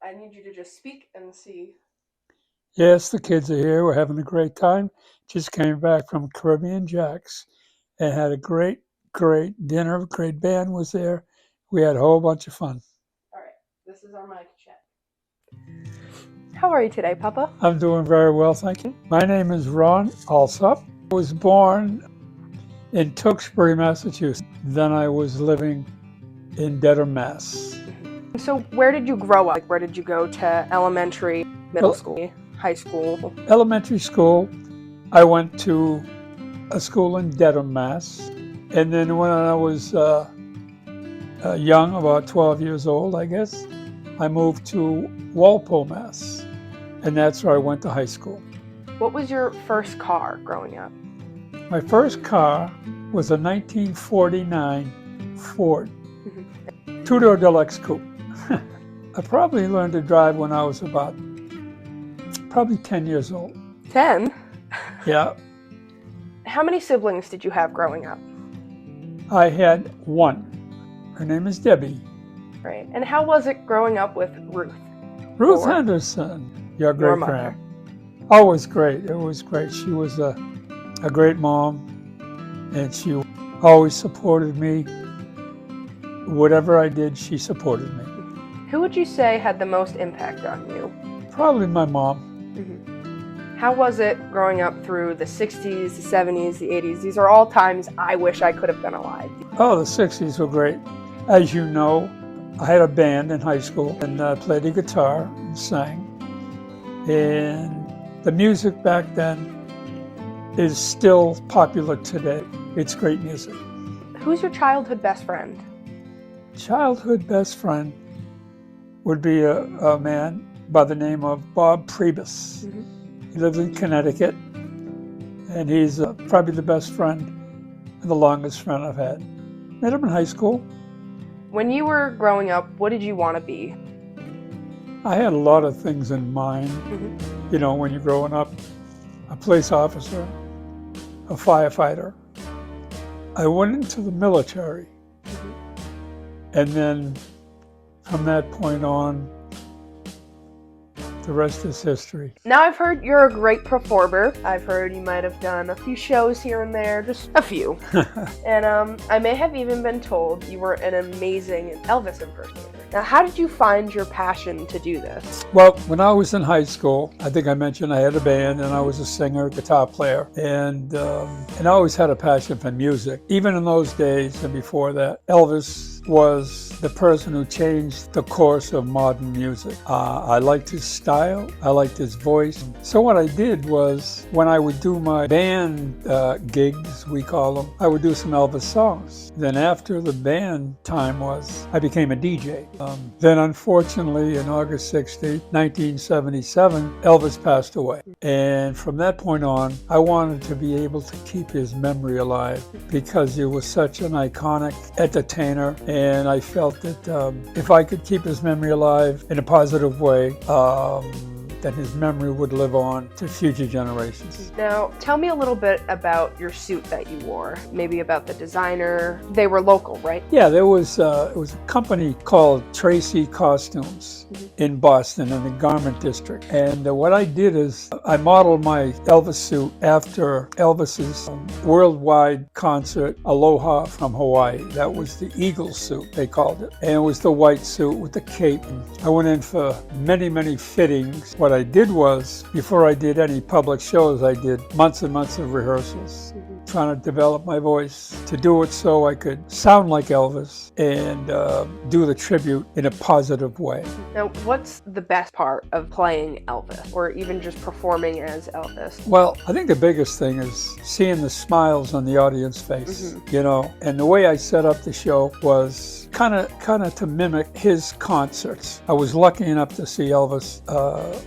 I need you to just speak and see. Yes, the kids are here. We're having a great time. Just came back from Caribbean Jacks and had a great, great dinner. Great band was there. We had a whole bunch of fun. All right, this is our mic check. How are you today, Papa? I'm doing very well, thank you. My name is Ron Alsop. I was born in Tewksbury, Massachusetts. Then I was living in Dedham, Mass. So where did you grow up? Like, where did you go to elementary, middle school, high school? Elementary school, I went to a school in Dedham, Mass. And then when I was young, about 12 years old, I guess, I moved to Walpole, Mass. And that's where I went to high school. What was your first car growing up? My first car was a 1949 Ford two-door deluxe coupe. I probably learned to drive when I was about probably 10 years old. 10? Yeah. How many siblings did you have growing up? I had one. Her name is Debbie. Right. And how was it growing up with Ruth? Ruth Henderson, your Your great-grand. Always great. It was great. She was a great mom, and she always supported me. Whatever I did, she supported me. Who would you say had the most impact on you? Probably my mom. How was it growing up through the 60s, the 70s, the 80s? These are all times I wish I could have been alive. Oh, the 60s were great. As you know, I had a band in high school and I played the guitar and sang. And the music back then is still popular today. It's great music. Who's your childhood best friend? Childhood best friend would be a man by the name of Bob Priebus. He lives in Connecticut, and he's probably the best friend and the longest friend I've had. Met him in high school. When you were growing up, what did you want to be? I had a lot of things in mind. You know, when you're growing up, a police officer, a firefighter. I went into the military. And then from that point on, the rest is history. Now I've heard you're a great performer. I've heard you might have done a few shows here and there, just a few. And I may have even been told you were an amazing Elvis impersonator. Now, how did you find your passion to do this? Well, when I was in high school, I think I mentioned I had a band and I was a singer, guitar player, and I always had a passion for music. Even in those days and before that, Elvis was the person who changed the course of modern music. I liked his style, I liked his voice. So what I did was, when I would do my band gigs, we call them, I would do some Elvis songs. Then after the band time was, I became a DJ. Then unfortunately, in August 16, 1977, Elvis passed away. And from that point on, I wanted to be able to keep his memory alive because he was such an iconic entertainer. And I felt that if I could keep his memory alive in a positive way, then his memory would live on to future generations. Now, tell me a little bit about your suit that you wore. Maybe about the designer. They were local, right? Yeah, it was a company called Tracy Costumes in Boston in the Garment District. And what I did is I modeled my Elvis suit after Elvis's worldwide concert, Aloha from Hawaii. That was the Eagle suit, they called it. And it was the white suit with the cape. I went in for many, many fittings. What I did was, before I did any public shows, I did months and months of rehearsals, trying to develop my voice, to do it so I could sound like Elvis and do the tribute in a positive way. Now, what's the best part of playing Elvis, or even just performing as Elvis? Well, I think the biggest thing is seeing the smiles on the audience face, you know, and the way I set up the show was kind of to mimic his concerts. I was lucky enough to see Elvis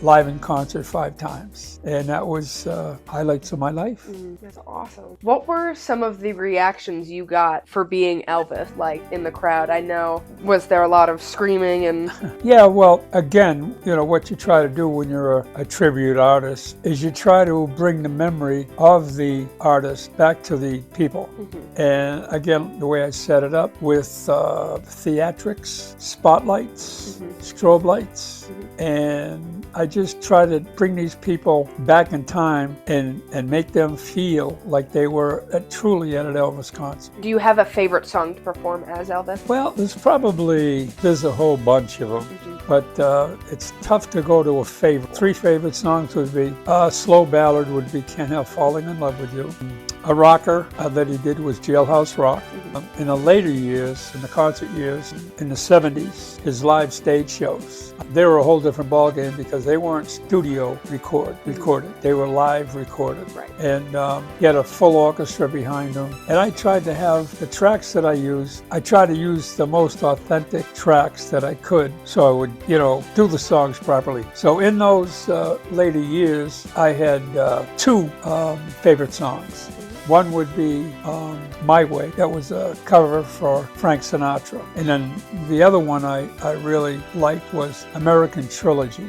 live in concert 5 times, and that was highlights of my life. That's awesome. What were some of the reactions you got for being Elvis, like in the crowd? I know, was there a lot of screaming and... Yeah, well, again, you know, what you try to do when you're a tribute artist is you try to bring the memory of the artist back to the people. And again, the way I set it up with theatrics, spotlights, strobe lights, And I just try to bring these people back in time and make them feel like they were truly at an Elvis concert. Do you have a favorite song to perform as Elvis? Well, there's a whole bunch of them, but it's tough to go to a favorite. 3 favorite songs would be, slow ballad would be Can't Help Falling in Love with You. A rocker that he did was Jailhouse Rock. In the later years, in the concert years, in the 70s, his live stage shows, they were a whole different ballgame because they weren't studio recorded. They were live recorded. Right. And he had a full orchestra behind him. And I tried to have the tracks that I used, I tried to use the most authentic tracks that I could so I would, do the songs properly. So in those later years, I had 2 favorite songs. One would be My Way. That was a cover for Frank Sinatra. And then the other one I really liked was American Trilogy.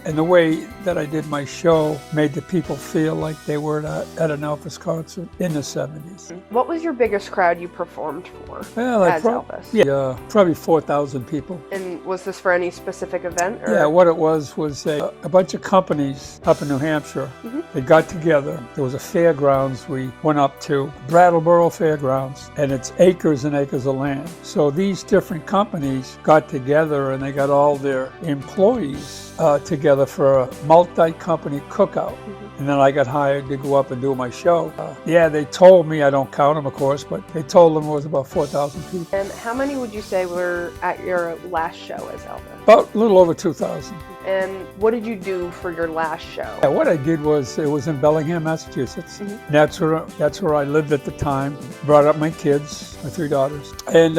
And the way that I did my show made the people feel like they were at an Elvis concert in the 70s. What was your biggest crowd you performed for Well, as Elvis? Yeah, probably 4,000 people. And was this for any specific event? Or? Yeah, what it was a bunch of companies up in New Hampshire. They got together. There was a fairgrounds we went up to, Brattleboro Fairgrounds, and it's acres and acres of land. So these different companies got together and they got all their employees together for a multi-company cookout. And then I got hired to go up and do my show. They told me, I don't count them of course, but they told them it was about 4,000 people. And how many would you say were at your last show as Elvis? About a little over 2,000. And what did you do for your last show? Yeah, what I did was, it was in Bellingham, Massachusetts. That's where I lived at the time. Brought up my kids, my 3 daughters. And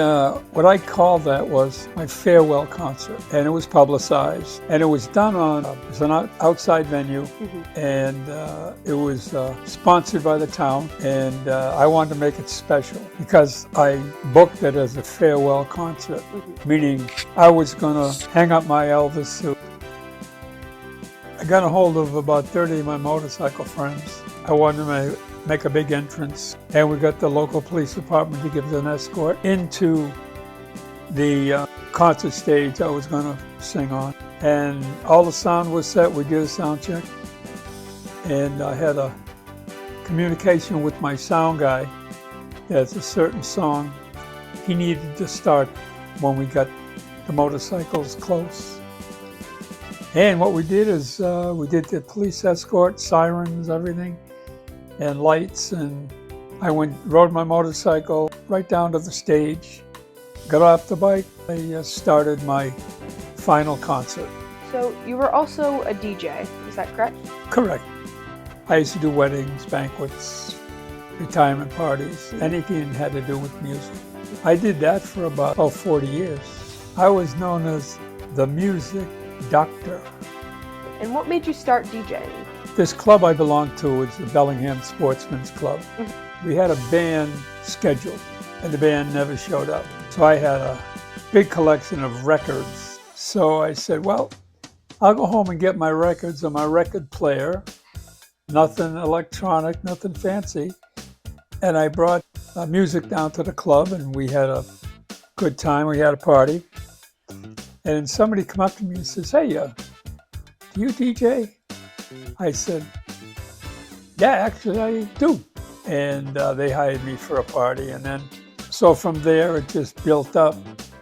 what I called that was my farewell concert. And it was publicized. And it was done on an outside venue. And it was sponsored by the town. And I wanted to make it special because I booked it as a farewell concert. Meaning I was going to hang up my Elvis suit. I got a hold of about 30 of my motorcycle friends. I wanted to make a big entrance, and we got the local police department to give us an escort into the concert stage I was going to sing on. And all the sound was set. We did a sound check, and I had a communication with my sound guy. There's a certain song he needed to start when we got the motorcycles close. And what we did is we did the police escort, sirens, everything, and lights. And I rode my motorcycle right down to the stage, got off the bike. I started my final concert. So you were also a DJ, is that correct? Correct. I used to do weddings, banquets, retirement parties, anything that had to do with music. I did that for about 40 years. I was known as the music doctor. And what made you start DJing? This club I belonged to was the Bellingham Sportsman's Club. We had a band scheduled, and the band never showed up. So I had a big collection of records. So I said, well, I'll go home and get my records on my record player. Nothing electronic, nothing fancy. And I brought music down to the club, and we had a good time. We had a party. And somebody come up to me and says, hey, do you DJ? I said, yeah, actually I do. And they hired me for a party. And then, so from there it just built up.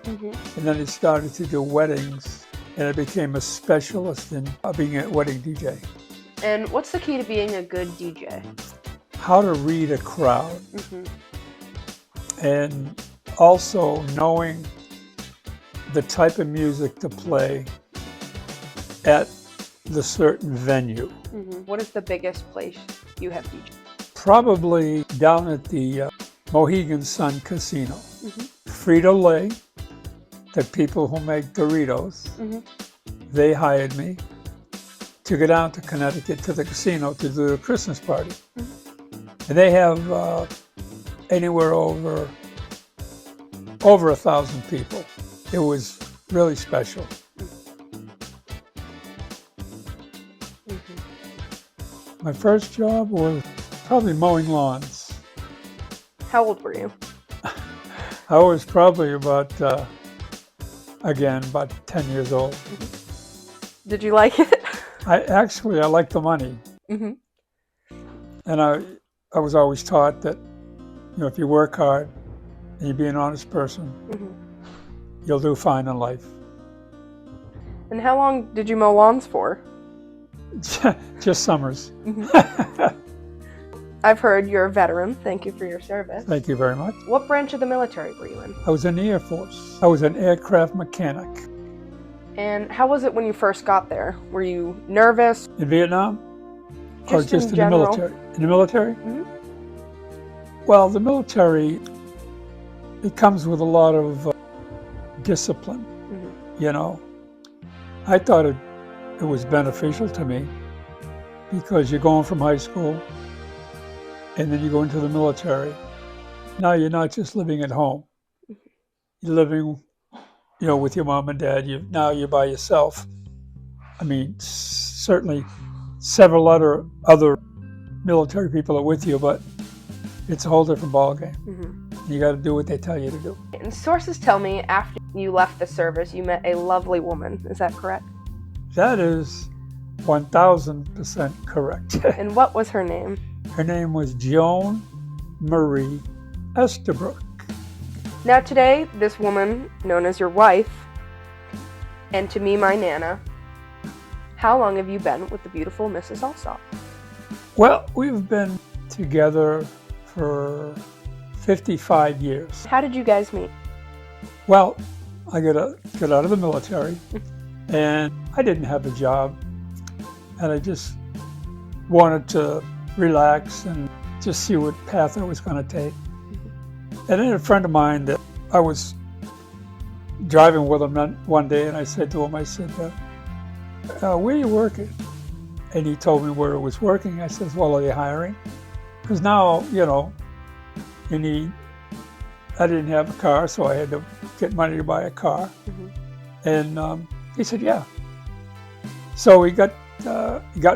And then I started to do weddings. And I became a specialist in being a wedding DJ. And what's the key to being a good DJ? How to read a crowd. And also knowing the type of music to play at the certain venue. What is the biggest place you have DJed? Probably down at the Mohegan Sun Casino. Frito-Lay, the people who make Doritos, they hired me to go down to Connecticut to the casino to do a Christmas party. And they have anywhere over 1,000 people. It was really special. My first job was probably mowing lawns. How old were you? I was probably about 10 years old. Did you like it? I like the money. Hmm. And I was always taught that, if you work hard and you be an honest person, Hmm. you'll do fine in life. And how long did you mow lawns for? Just summers. I've heard you're a veteran. Thank you for your service. Thank you very much. What branch of the military were you in? I was in the Air Force. I was an aircraft mechanic. And how was it when you first got there? Were you nervous? In Vietnam? Or just in the general? military? In the military? Mhm. Well, the military, it comes with a lot of discipline, Mhm. I thought it was beneficial to me because you're going from high school and then you go into the military. Now you're not just living at home. You're living, with your mom and dad. Now you're by yourself. I mean, certainly several other military people are with you, but it's a whole different ballgame. Mm-hmm. You got to do what they tell you to do. And sources tell me after you left the service, you met a lovely woman. Is that correct? That is 1,000% correct. And what was her name? Her name was Joan Marie Estabrook. Now today, this woman, known as your wife, and to me, my Nana, how long have you been with the beautiful Mrs. Alsop? Well, we've been together for 55 years. How did you guys meet? Well, I got out of the military, and I didn't have a job, and I just wanted to relax and just see what path I was going to take. And then a friend of mine that I was driving with him one day, and I said to him, where are you working? And he told me where it was working. I said, well, are you hiring? Because now, I didn't have a car, so I had to get money to buy a car. Mm-hmm. And he said, yeah. So he got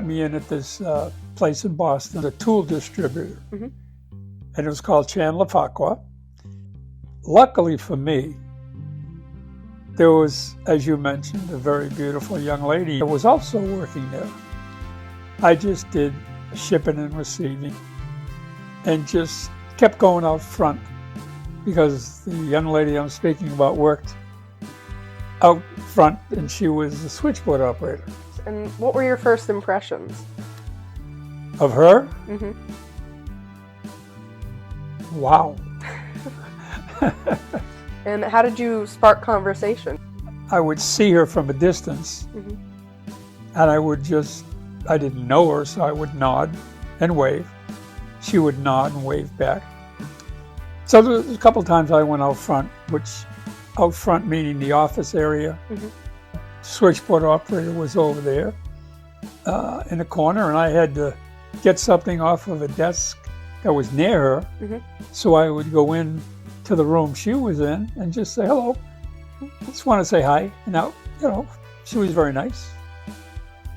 me in at this place in Boston, a tool distributor. Mm-hmm. And it was called Chandler Farquhar. Luckily for me, there was, as you mentioned, a very beautiful young lady who was also working there. I just did shipping and receiving and just kept going out front because the young lady I'm speaking about worked out front and she was a switchboard operator. And what were your first impressions? Of her? Mm-hmm. Wow. And how did you spark conversation? I would see her from a distance, mm-hmm. and I didn't know her, so I would nod and wave. She would nod and wave back. So there was a couple of times I went out front, out front meaning the office area. Mm-hmm. Switchboard operator was over there in the corner, and I had to get something off of a desk that was near her. Mm-hmm. So I would go in to the room she was in and just say hello. Just want to say hi. And now, she was very nice.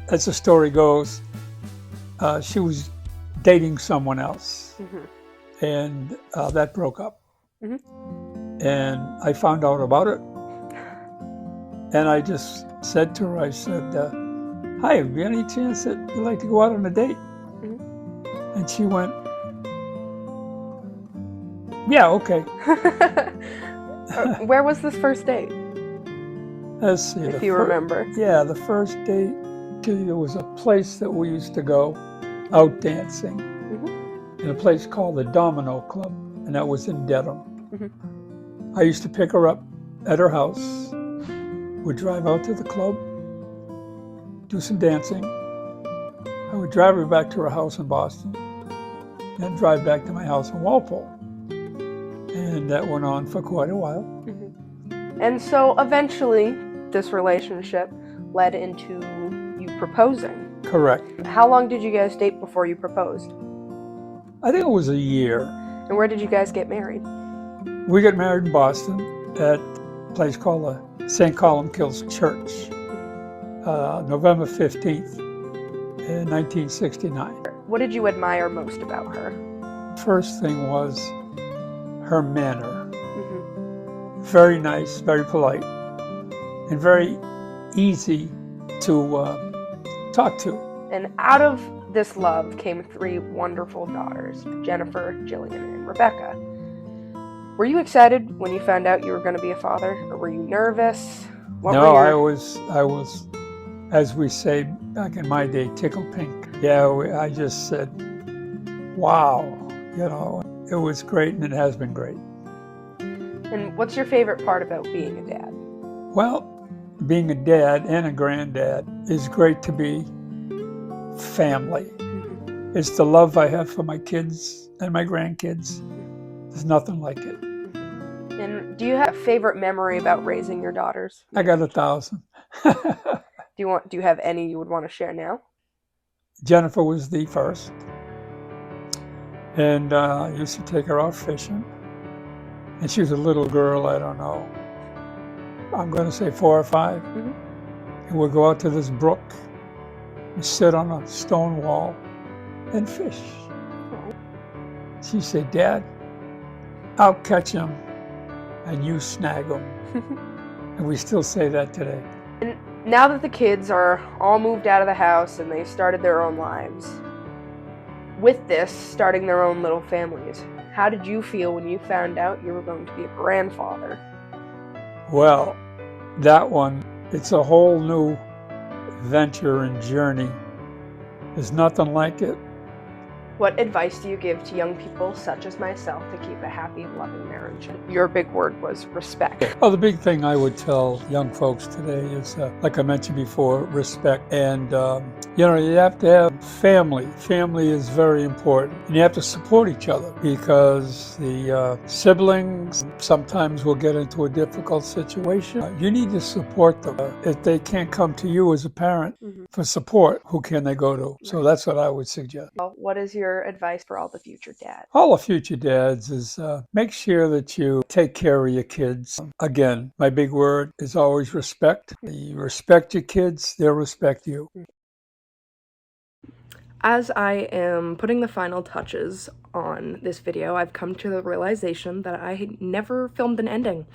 As the story goes, she was dating someone else. Mm-hmm. And that broke up. Mm-hmm. And I found out about it. And I just said to her, I said, hi, have you any chance that you'd like to go out on a date? Mm-hmm. And she went, yeah, okay. Where was this first date? Let's see. If you remember. Yeah, the first date, there was a place that we used to go out dancing, mm-hmm. in a place called the Domino Club, and that was in Dedham. Mm-hmm. I used to pick her up at her house. We'd drive out to the club, do some dancing. I would drive her back to her house in Boston, then drive back to my house in Walpole. And that went on for quite a while. Mm-hmm. And so eventually, this relationship led into you proposing. Correct. How long did you guys date before you proposed? I think it was a year. And where did you guys get married? We got married in Boston at a place called the St. Columbkille's Church, November 15th, in 1969. What did you admire most about her? First thing was her manner. Mm-hmm. Very nice, very polite, and very easy to talk to. And out of this love came 3 wonderful daughters, Jennifer, Jillian, and Rebecca. Were you excited when you found out you were going to be a father, or were you nervous? No, I was, as we say back in my day, tickled pink. Yeah, I just said, wow, it was great, and it has been great. And what's your favorite part about being a dad? Well, being a dad and a granddad is great to be family. Mm-hmm. It's the love I have for my kids and my grandkids. There's nothing like it. And do you have a favorite memory about raising your daughters? I got 1,000. Do you have any you would want to share now? Jennifer was the first. And I used to take her out fishing. And she was a little girl, I don't know, I'm going to say 4 or 5. Mm-hmm. And we'd go out to this brook and sit on a stone wall and fish. Oh. She'd say, Dad, I'll catch him and you snag him. And we still say that today. And now that the kids are all moved out of the house and they started their own lives, with this, starting their own little families, how did you feel when you found out you were going to be a grandfather? Well, that one, it's a whole new venture and journey. There's nothing like it. What advice do you give to young people such as myself to keep a happy and loving marriage? Your big word was respect. Well, the big thing I would tell young folks today is, like I mentioned before, respect. And, you have to have family. Family is very important. And you have to support each other because the siblings sometimes will get into a difficult situation. You need to support them. If they can't come to you as a parent for support, who can they go to? So that's what I would suggest. Well, what is your advice for all the future dads? All the future dads is make sure that you take care of your kids. Again, my big word is always respect. You respect your kids, they'll respect you. As I am putting the final touches on this video, I've come to the realization that I never filmed an ending.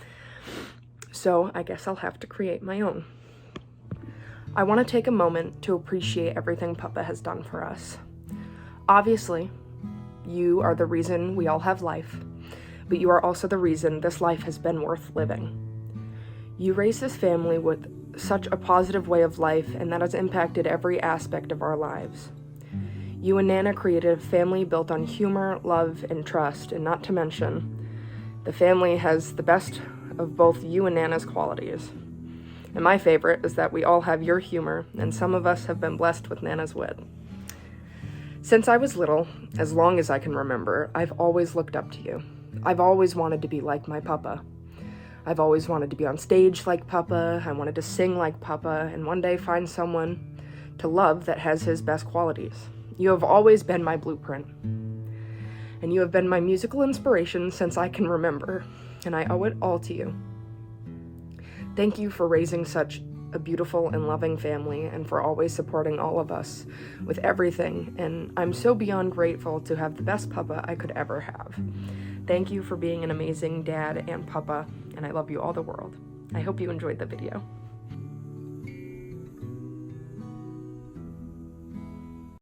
So I guess I'll have to create my own. I want to take a moment to appreciate everything Papa has done for us. Obviously, you are the reason we all have life, but you are also the reason this life has been worth living. You raised this family with such a positive way of life, and that has impacted every aspect of our lives. You and Nana created a family built on humor, love, and trust, and not to mention, the family has the best of both you and Nana's qualities. And my favorite is that we all have your humor, and some of us have been blessed with Nana's wit. Since I was little, as long as I can remember, I've always looked up to you. I've always wanted to be like my Papa. I've always wanted to be on stage like Papa. I wanted to sing like Papa, and one day find someone to love that has his best qualities. You have always been my blueprint. And you have been my musical inspiration since I can remember, and I owe it all to you. Thank you for raising such a beautiful and loving family, and for always supporting all of us with everything, and I'm so beyond grateful to have the best Papa I could ever have. Thank you for being an amazing dad and Papa, and I love you all the world. I hope you enjoyed the video.